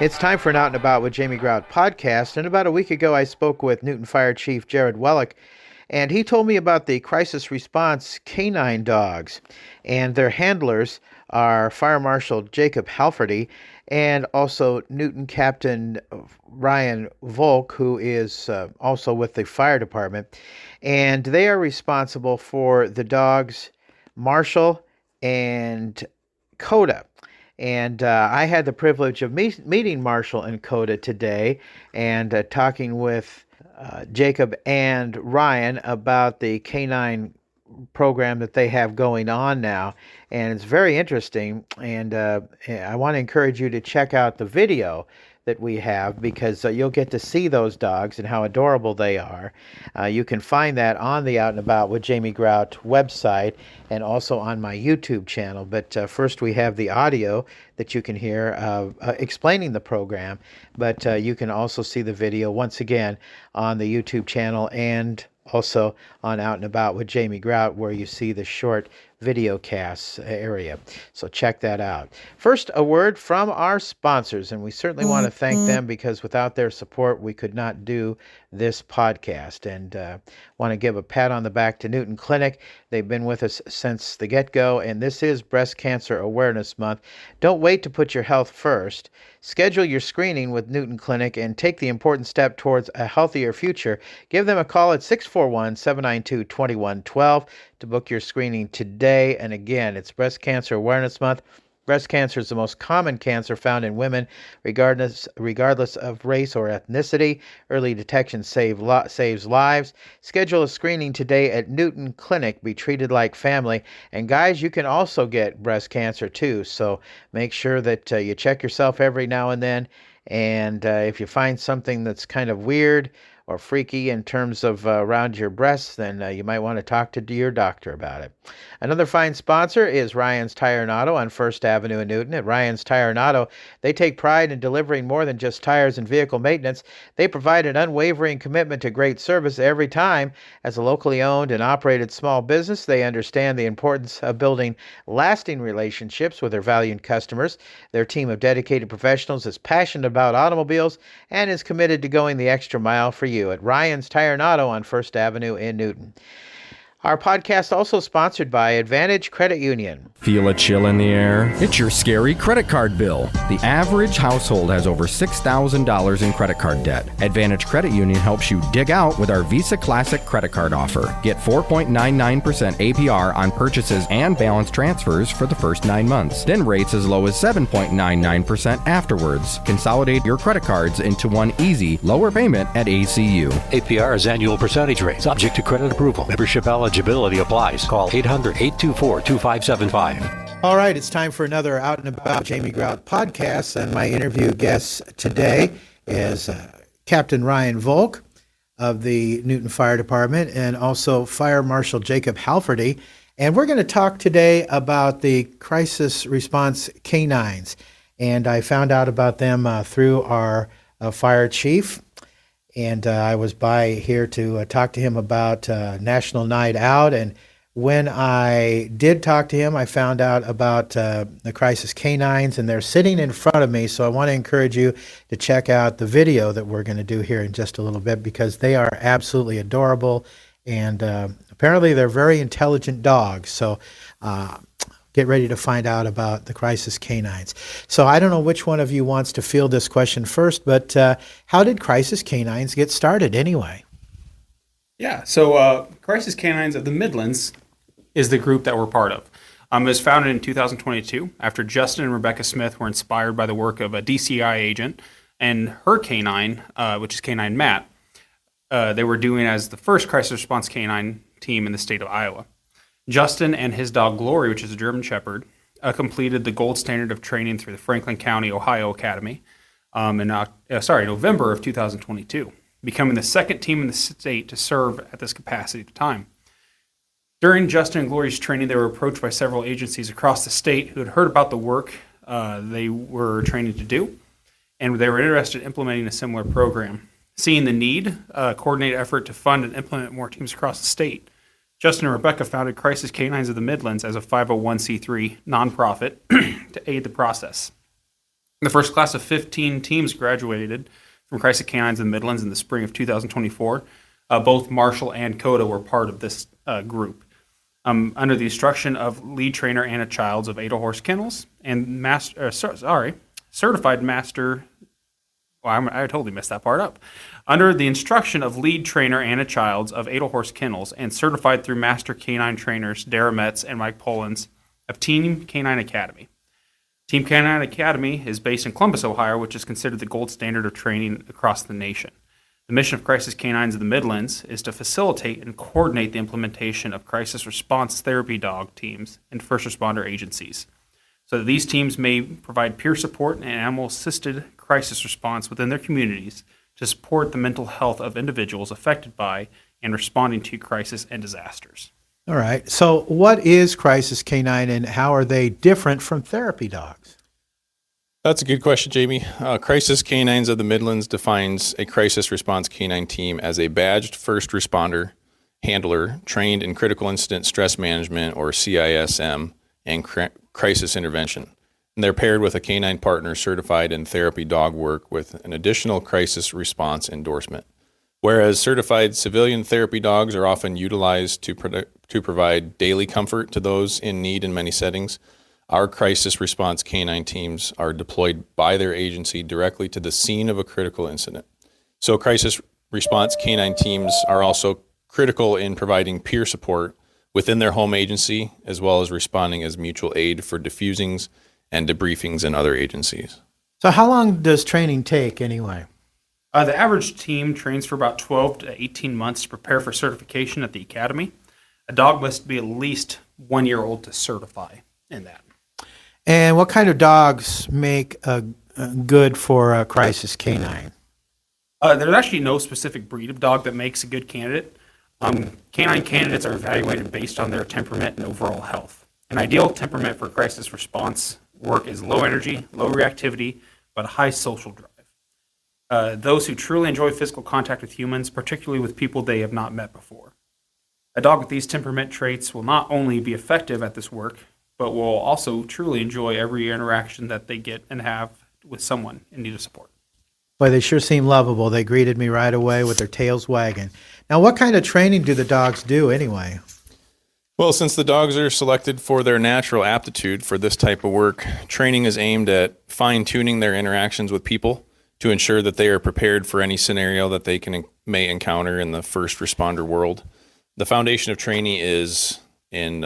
It's time for an Out and About with Jamie Grout podcast. And about a week ago, I spoke with Newton Fire Chief Jared Wellick, and he told me about the crisis response canine dogs. And their handlers are Fire Marshal Jacob Halferty and also Newton Captain Ryan Volk, who is also with the fire department. And they are responsible for the dogs Marshall and Kota. And I had the privilege of meeting Marshall and Kota today and talking with Jacob and Ryan about the canine program that they have going on now. And it's very interesting. And I want to encourage you to check out the video that we have because you'll get to see those dogs and how adorable they are. You can find that on the Out and About with Jamie Grout website and also on my YouTube channel. But first we have the audio that you can hear explaining the program. But you can also see the video once again on the YouTube channel and also on Out and About with Jamie Grout, where you see the short video casts area. So check that out. First, a word from our sponsors, and we certainly want to thank them because without their support, we could not do this podcast. And want to give a pat on the back to Newton Clinic. They've been with us since the get-go, and this is Breast Cancer Awareness Month. Don't wait to put your health first. Schedule your screening with Newton Clinic and take the important step towards a healthier future. Give them a call at 641-792-2112 to book your screening today. And again, it's Breast Cancer Awareness Month. Breast cancer is the most common cancer found in women, regardless of race or ethnicity. Early detection saves lives. Schedule a screening today at Newton Clinic. Be treated like family. And guys, you can also get breast cancer too. So make sure that you check yourself every now and then. And if you find something that's kind of weird or freaky in terms of around your breasts, then you might want to talk to your doctor about it. Another fine sponsor is Ryan's Tire and Auto on First Avenue in Newton. At Ryan's Tire and Auto, they take pride in delivering more than just tires and vehicle maintenance. They provide an unwavering commitment to great service every time. As a locally owned and operated small business, they understand the importance of building lasting relationships with their valued customers. Their team of dedicated professionals is passionate about automobiles and is committed to going the extra mile for you at Ryan's Tire and Auto on First Avenue in Newton. Our podcast also sponsored by Advantage Credit Union. Feel a chill in the air? It's your scary credit card bill. The average household has over $6,000 in credit card debt. Advantage Credit Union helps you dig out with our Visa Classic credit card offer. Get 4.99% APR on purchases and balance transfers for the first 9 months. Then rates as low as 7.99% afterwards. Consolidate your credit cards into one easy, lower payment at ACU. APR is annual percentage rate, subject to credit approval. Membership eligibility applies. Call 800-824-2575. All right, it's time for another Out and About Jamie Grout podcast, and my interview guest today is Captain Ryan Volk of the Newton Fire Department and also Fire Marshal Jacob Halferty. And we're going to talk today about the crisis response canines. And I found out about them through our fire chief. And I was by here to talk to him about National Night Out. And when I did talk to him, I found out about the crisis canines, and they're sitting in front of me. So I want to encourage you to check out the video that we're going to do here in just a little bit because they are absolutely adorable. And apparently they're very intelligent dogs. So get ready to find out about the crisis canines. So I don't know which one of you wants to field this question first, but how did crisis canines get started anyway? Yeah, so Crisis Canines of the Midlands is the group that we're part of. It was founded in 2022 after Justin and Rebecca Smith were inspired by the work of a DCI agent and her canine, which is Canine Matt. They were doing as the first crisis response canine team in the state of Iowa. Justin and his dog Glory, which is a German Shepherd, completed the gold standard of training through the Franklin County, Ohio Academy in November of 2022, becoming the second team in the state to serve at this capacity at the time. During Justin and Glory's training, they were approached by several agencies across the state who had heard about the work they were training to do, and they were interested in implementing a similar program. Seeing the need, a coordinated effort to fund and implement more teams across the state, Justin and Rebecca founded Crisis Canines of the Midlands as a 501c3 nonprofit to aid the process. The first class of 15 teams graduated from Crisis Canines in the Midlands in the spring of 2024. Both Marshall and Kota were part of this group. Under the instruction of lead trainer Anna Childs of Edelhorst Kennels and certified master. Well, I totally messed that part up. Under the instruction of lead trainer Anna Childs of Edelhorst Kennels and certified through master canine trainers Dara Metz and Mike Polans of Team Canine Academy. Team Canine Academy is based in Columbus, Ohio, which is considered the gold standard of training across the nation. The mission of Crisis Canines of the Midlands is to facilitate and coordinate the implementation of crisis response therapy dog teams and first responder agencies, so that these teams may provide peer support and animal-assisted crisis response within their communities to support the mental health of individuals affected by and responding to crisis and disasters. All right. So what is Crisis Canine and how are they different from therapy dogs? That's a good question, Jamie. Crisis Canines of the Midlands defines a crisis response canine team as a badged first responder handler trained in critical incident stress management, or CISM, and crisis intervention. And they're paired with a canine partner certified in therapy dog work with an additional crisis response endorsement. Whereas certified civilian therapy dogs are often utilized to provide daily comfort to those in need in many settings, our crisis response canine teams are deployed by their agency directly to the scene of a critical incident. So crisis response canine teams are also critical in providing peer support within their home agency, as well as responding as mutual aid for defusings and debriefings in other agencies. So how long does training take anyway? The average team trains for about 12 to 18 months to prepare for certification at the academy. A dog must be at least 1 year old to certify in that. And what kind of dogs make good for a crisis canine? There's actually no specific breed of dog that makes a good candidate. Canine candidates are evaluated based on their temperament and overall health. An ideal temperament for crisis response work is low energy, low reactivity, but high social drive. Those who truly enjoy physical contact with humans, particularly with people they have not met before. A dog with these temperament traits will not only be effective at this work, but will also truly enjoy every interaction that they get and have with someone in need of support. Boy, they sure seem lovable. They greeted me right away with their tails wagging. Now, what kind of training do the dogs do anyway? Well, since the dogs are selected for their natural aptitude for this type of work, training is aimed at fine-tuning their interactions with people to ensure that they are prepared for any scenario that they may encounter in the first responder world. The foundation of training is in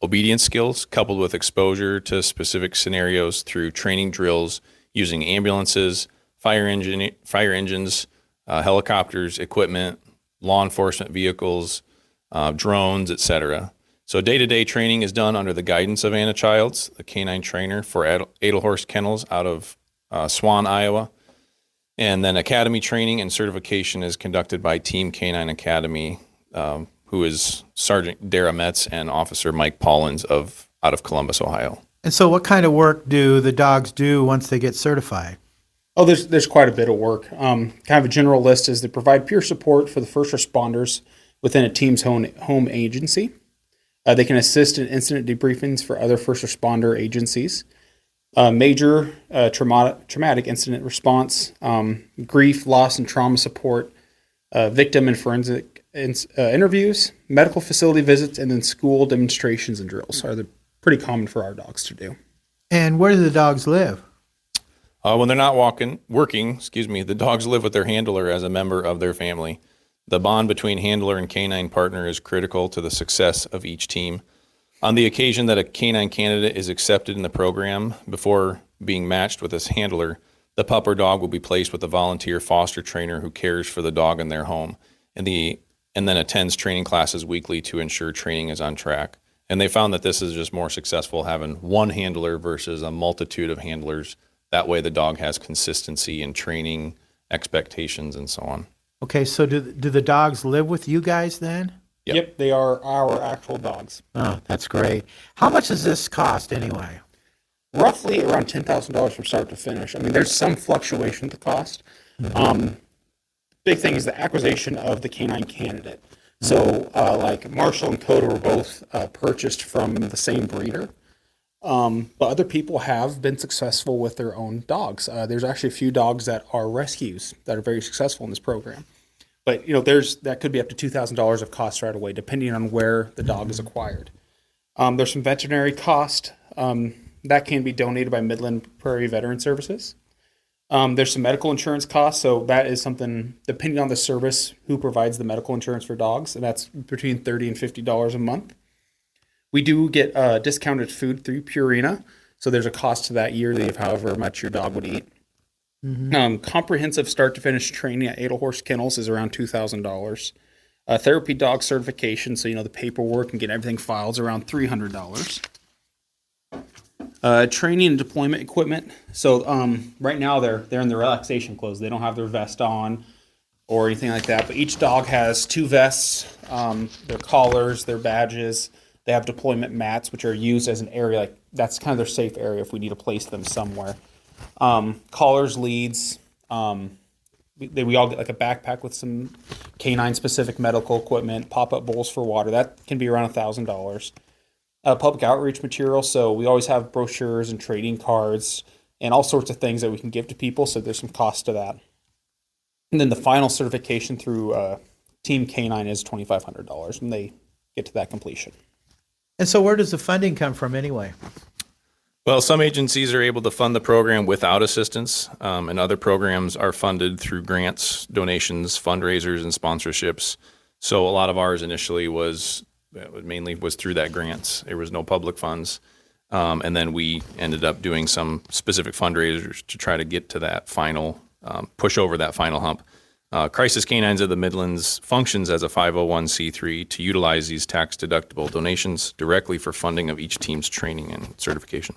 obedience skills coupled with exposure to specific scenarios through training drills using ambulances, fire engines, helicopters, equipment, law enforcement vehicles, drones, etc. So day-to-day training is done under the guidance of Anna Childs, the canine trainer for Edelhorst Kennels out of Swan, Iowa. And then academy training and certification is conducted by Team Canine Academy, who is Sergeant Dara Metz and Officer Mike Polans out of Columbus, Ohio. And so what kind of work do the dogs do once they get certified? Oh, there's quite a bit of work. Kind of a general list is they provide peer support for the first responders within a team's home agency. They can assist in incident debriefings for other first responder agencies. Major traumatic incident response, grief, loss, and trauma support, victim and forensic interviews, medical facility visits, and then school demonstrations and drills are pretty common for our dogs to do. And where do the dogs live? When they're not working, the dogs live with their handler as a member of their family. The bond between handler and canine partner is critical to the success of each team. On the occasion that a canine candidate is accepted in the program, before being matched with a handler, the pup or dog will be placed with a volunteer foster trainer who cares for the dog in their home, and then attends training classes weekly to ensure training is on track. And they found that this is just more successful having one handler versus a multitude of handlers. That way the dog has consistency in training, expectations, and so on. Okay, so do the dogs live with you guys then? Yep, they are our actual dogs. Oh, that's great. How much does this cost anyway? Roughly around $10,000 from start to finish. I mean, there's some fluctuation with the cost. Big thing is the acquisition of the canine candidate. So like Marshall and Kota were both purchased from the same breeder. But other people have been successful with their own dogs. There's actually a few dogs that are rescues that are very successful in this program. But that could be up to $2,000 of cost right away, depending on where the dog is acquired. There's some veterinary cost that can be donated by Midland Prairie Veteran Services. There's some medical insurance costs, so that is something depending on the service who provides the medical insurance for dogs, and that's between $30 and $50 a month. We do get discounted food through Purina, so there's a cost to that yearly of however much your dog would eat. Comprehensive start to finish training at Edelhorst Kennels is around $2,000. Therapy dog certification, so the paperwork and get everything filed is around $300. Training and deployment equipment. So right now they're in the relaxation clothes. They don't have their vest on or anything like that. But each dog has 2 vests, their collars, their badges. They have deployment mats, which are used as an area, like that's kind of their safe area if we need to place them somewhere. Collars, leads. We all get like a backpack with some canine-specific medical equipment, pop-up bowls for water. That can be around $1,000. Public outreach material, so we always have brochures and trading cards and all sorts of things that we can give to people, so there's some cost to that. And then the final certification through Team Canine is $2,500 when they get to that completion. And so where does the funding come from anyway? Well, some agencies are able to fund the program without assistance, and other programs are funded through grants, donations, fundraisers, and sponsorships. So a lot of ours initially was through that grants. There was no public funds. And then we ended up doing some specific fundraisers to try to get to that final, push over that final hump. Crisis Canines of the Midlands functions as a 501c3 to utilize these tax-deductible donations directly for funding of each team's training and certification.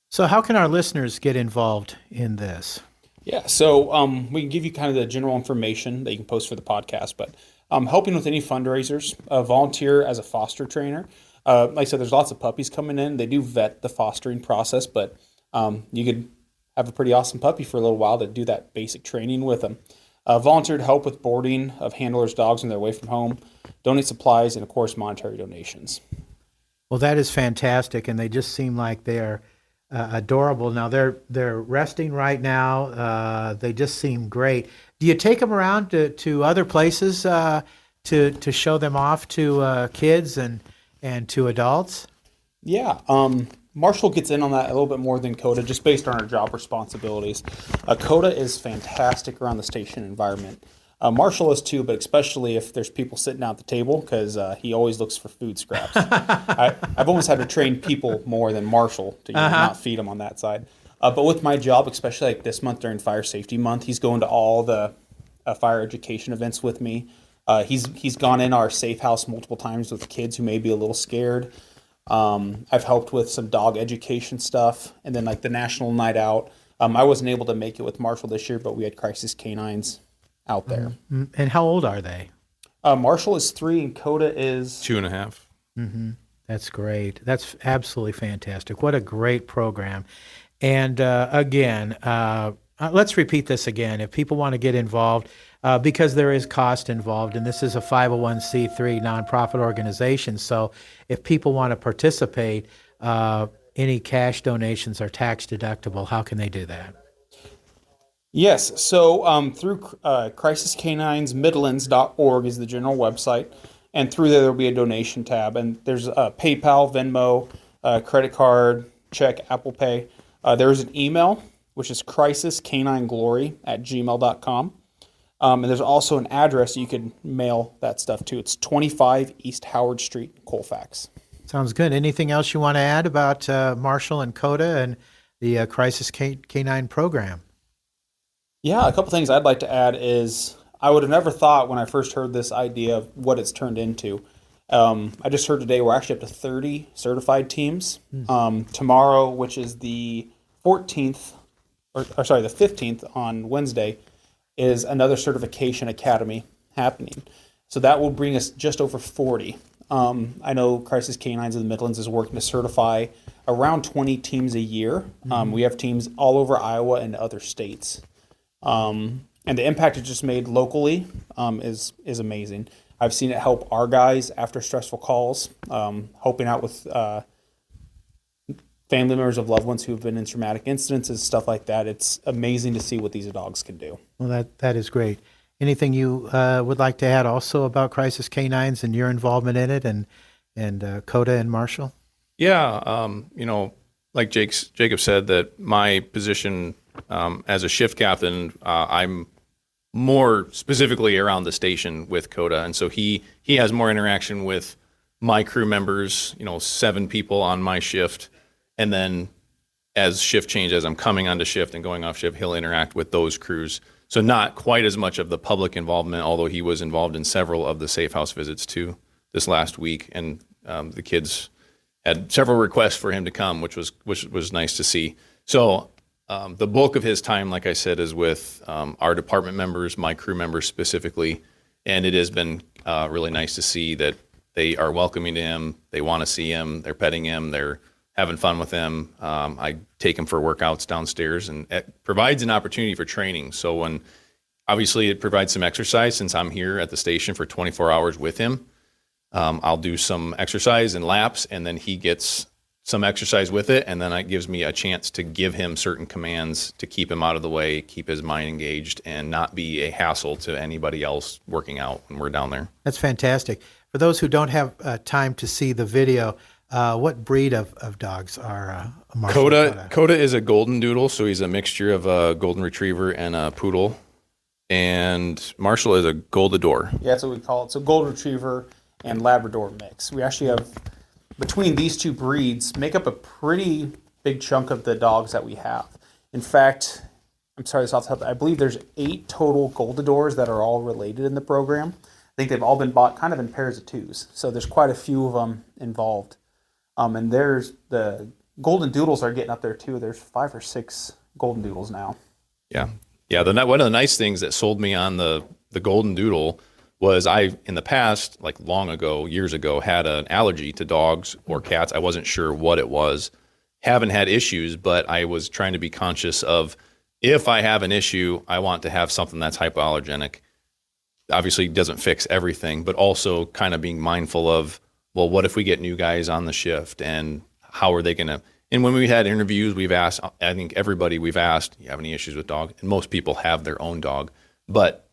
So how can our listeners get involved in this? Yeah, so we can give you kind of the general information that you can post for the podcast, but helping with any fundraisers, volunteer as a foster trainer. Like I said, there's lots of puppies coming in. They do vet the fostering process, but you could have a pretty awesome puppy for a little while to do that basic training with them. Volunteer to help with boarding of handlers' dogs when they're away from home, donate supplies, and, of course, monetary donations. Well, that is fantastic, and they just seem like they're adorable. Now, they're resting right now. They just seem great. Do you take them around to other places to show them off to kids and to adults? Yeah. Marshall gets in on that a little bit more than Kota, just based on our job responsibilities. Kota is fantastic around the station environment. Marshall is too, but especially if there's people sitting down at the table, because he always looks for food scraps. I've almost had to train people more than Marshall to not feed them on that side. But with my job, especially like this month during Fire Safety Month, he's going to all the fire education events with me. He's gone in our safe house multiple times with kids who may be a little scared. I've helped with some dog education stuff, and then like the National Night Out. I wasn't able to make it with Marshall this year, but we had Crisis Canines out there. And how old are they? Marshall is 3 and Kota is 2.5. Mm-hmm. That's great. That's absolutely fantastic. What a great program. And again, let's repeat this again. If people want to get involved, because there is cost involved, and this is a 501c3 nonprofit organization, so if people want to participate, any cash donations are tax deductible. How can they do that? Yes, so through crisiscaninesmidlands.org is the general website, and through there will be a donation tab, and there's PayPal, Venmo, credit card, check, Apple Pay. There's an email, which is crisiscanineglory@gmail.com, and there's also an address you can mail that stuff to. It's 25 East Howard Street, Colfax. Sounds good. Anything else you want to add about Marshall and Kota and the Crisis Canine program? Yeah, a couple things I'd like to add is I would have never thought when I first heard this idea of what it's turned into. I just heard today we're actually up to 30 certified teams. Tomorrow, which is the 14th, the 15th on Wednesday, is another certification academy happening. So that will bring us just over 40. I know Crisis Canines of the Midlands is working to certify around 20 teams a year. We have teams all over Iowa and other states. And the impact it just made locally is amazing. I've seen it help our guys after stressful calls, helping out with family members of loved ones who have been in traumatic incidences, stuff like that. It's amazing to see what these dogs can do. Well, that is great. Anything you would like to add also about Crisis Canines and your involvement in it, and Kota and Marshall? Yeah, like Jacob said, that my position as a shift captain, I'm more specifically around the station with Kota, and so he has more interaction with my crew members. 7 people on my shift, and then as shift change, as I'm coming onto shift and going off shift, he'll interact with those crews. So not quite as much of the public involvement, although he was involved in several of the safe house visits too this last week, and the kids had several requests for him to come, which was nice to see. So the bulk of his time, like I said, is with our department members, my crew members specifically, and it has been really nice to see that they are welcoming him. They want to see him. They're petting him. They're having fun with him. I take him for workouts downstairs, and it provides an opportunity for training. So when obviously it provides some exercise, since I'm here at the station for 24 hours with him. I'll do some exercise and laps, and then he gets some exercise with it, and then it gives me a chance to give him certain commands to keep him out of the way, keep his mind engaged, and not be a hassle to anybody else working out when we're down there. That's fantastic. For those who don't have time to see the video, what breed of dogs are Marshall? Kota is a golden doodle, so he's a mixture of a golden retriever and a poodle, and Marshall is a goldador. Yeah, that's what we call it. So golden retriever and Labrador mix. We actually have, between these two breeds, make up a pretty big chunk of the dogs that we have. In fact, I'm sorry, this off the top, I believe there's 8 total Goldadors that are all related in the program. I think they've all been bought kind of in pairs of 2s. So there's quite a few of them involved. And there's the Golden Doodles are getting up there too. There's 5 or 6 Golden Doodles now. Yeah. One of the nice things that sold me on the Golden Doodle was I, in the past, like long ago, years ago, had an allergy to dogs or cats. I wasn't sure what it was. Haven't had issues, but I was trying to be conscious of, if I have an issue, I want to have something that's hypoallergenic. Obviously, it doesn't fix everything, but also kind of being mindful of, well, what if we get new guys on the shift, and how are they going to? And when we had interviews, we've asked, I think everybody we've asked, you have any issues with dog? And most people have their own dog. But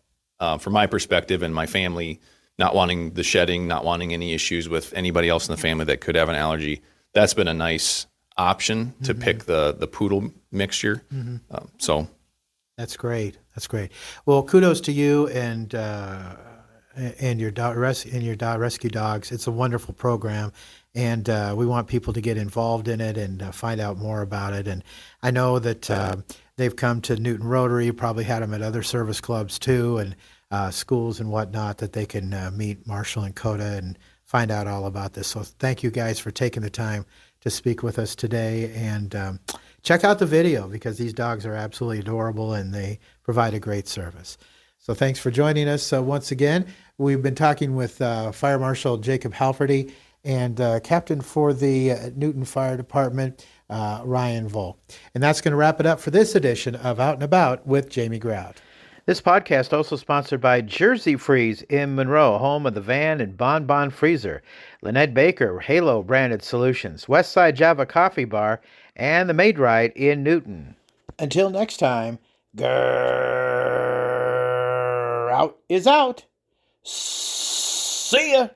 from my perspective and my family, not wanting the shedding, not wanting any issues with anybody else in the family that could have an allergy, that's been a nice option to pick the poodle mixture. So that's great. That's great. Well, kudos to you and your dog rescue dogs. It's a wonderful program, and we want people to get involved in it and find out more about it. And I know that they've come to Newton Rotary. You probably had them at other service clubs too, and schools and whatnot, that they can meet Marshall and Kota and find out all about this. So thank you guys for taking the time to speak with us today, and check out the video, because these dogs are absolutely adorable and they provide a great service. So thanks for joining us. Once again, we've been talking with Fire Marshal Jacob Halferty and Captain for the Newton Fire Department, Ryan Volk. And that's going to wrap it up for this edition of Out and About with Jamie Grout. This podcast also sponsored by Jersey Freeze in Monroe, home of the Van and Bon Bon Freezer, Lynette Baker, Halo Branded Solutions, Westside Java Coffee Bar, and the Maid Ride in Newton. Until next time, Grout is out. See ya.